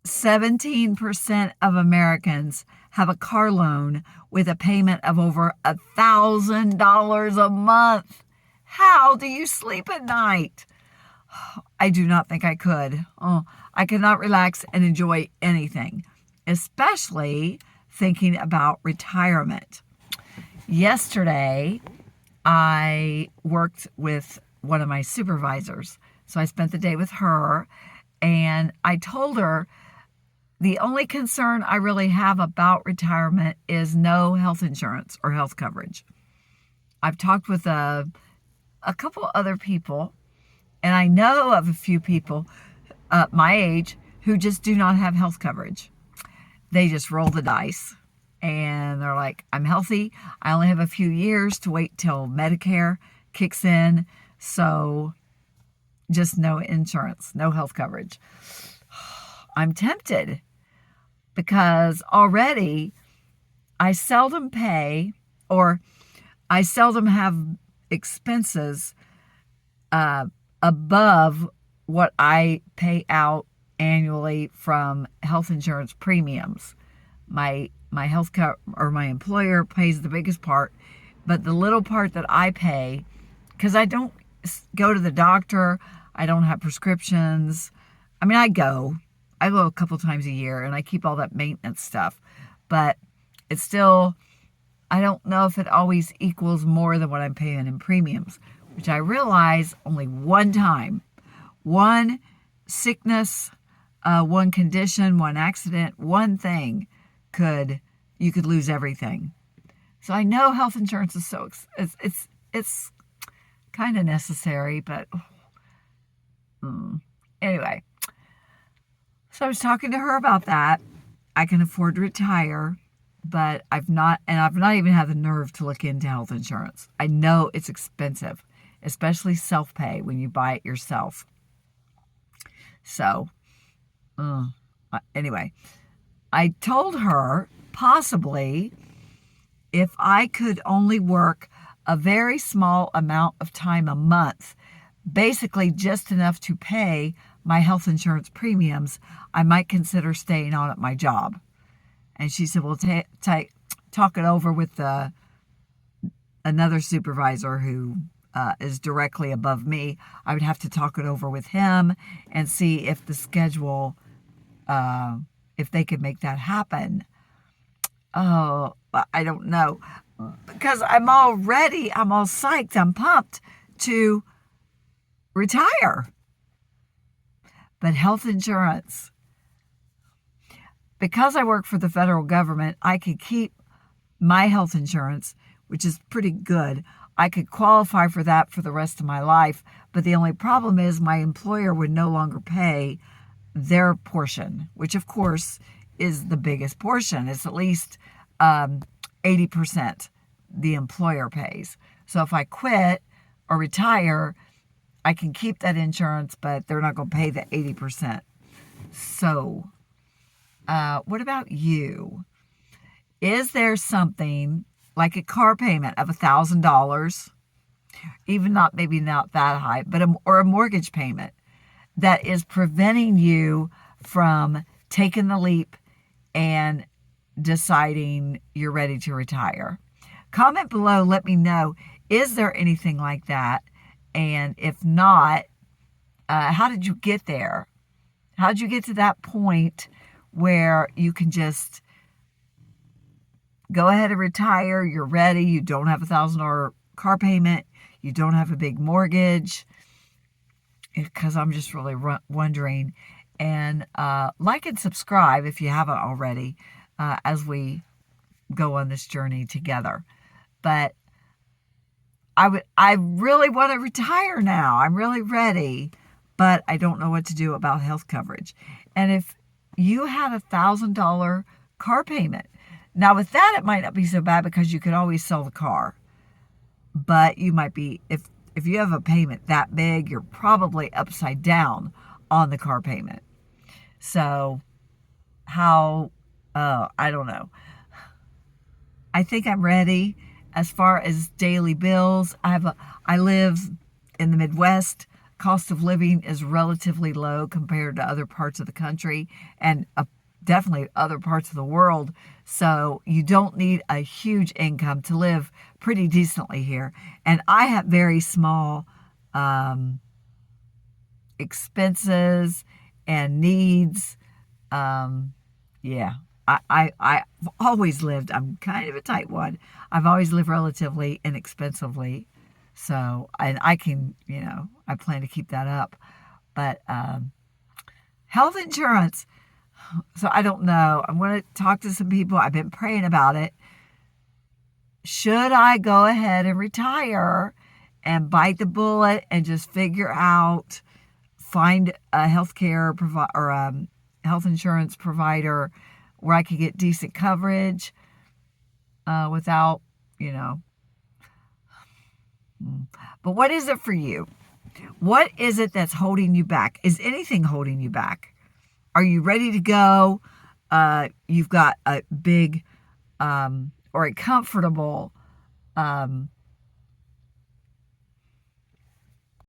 17% of Americans have a car loan with a payment of over $1,000 a month. How do you sleep at night? I do not think I could. I cannot relax and enjoy anything, especially thinking about retirement. Yesterday, I worked with one of my supervisors. So I spent the day with her, and I told her the only concern I really have about retirement is no health insurance or health coverage. I've talked with a couple other people, and I know of a few people my age who just do not have health coverage. They just roll the dice, and they're like, I'm healthy. I only have a few years to wait till Medicare kicks in, so just no insurance, no health coverage. I'm tempted because already I seldom pay, or I seldom have expenses above what I pay out annually from health insurance premiums. My health or my employer pays the biggest part, but the little part that I pay, because I don't go to the doctor, I don't have prescriptions. I mean, I go a couple times a year, and I keep all that maintenance stuff, but it's still, I don't know if it always equals more than what I'm paying in premiums, which I realize only one time, one sickness, one condition, one accident, one thing you could lose everything. So I know health insurance is it's kind of necessary, but anyway. So I was talking to her about that. I can afford to retire, but I've not even had the nerve to look into health insurance. I know it's expensive, especially self-pay when you buy it yourself. So, anyway, I told her possibly if I could only work a very small amount of time a month, basically just enough to pay my health insurance premiums, I might consider staying on at my job. And she said, well, talk it over with another supervisor who is directly above me. I would have to talk it over with him and see if the schedule, if they could make that happen. Oh, I don't know. Because I'm all psyched, I'm pumped to retire. But health insurance, because I work for the federal government, I could keep my health insurance, which is pretty good. I could qualify for that for the rest of my life. But the only problem is my employer would no longer pay their portion, which of course is the biggest portion. It's at least 80% the employer pays. So if I quit or retire, I can keep that insurance, but they're not going to pay the 80%. So, what about you? Is there something like a car payment of $1,000, maybe not that high, but or a mortgage payment that is preventing you from taking the leap and deciding you're ready to retire? Comment below, let me know, is there anything like that? And if not, how did you get there? How did you get to that point where you can just go ahead and retire? You're ready. You don't have $1,000 car payment. You don't have a big mortgage. Because I'm just really wondering. And like and subscribe if you haven't already as we go on this journey together. But I really want to retire now. I'm really ready, but I don't know what to do about health coverage. And if you had $1,000 car payment, now with that, it might not be so bad because you could always sell the car. But you might be, if you have a payment that big, you're probably upside down on the car payment. So I don't know. I think I'm ready. As far as daily bills, I live in the Midwest. Cost of living is relatively low compared to other parts of the country and definitely other parts of the world. So you don't need a huge income to live pretty decently here. And I have very small expenses and needs. Yeah, I've always lived, I'm kind of a tight one. I've always lived relatively inexpensively. So, and I can, I plan to keep that up. But health insurance. So I don't know. I'm going to talk to some people. I've been praying about it. Should I go ahead and retire and bite the bullet and just find a healthcare provider or health insurance provider where I could get decent coverage without, But what is it for you? What is it that's holding you back? Is anything holding you back? Are you ready to go? You've got a big or a comfortable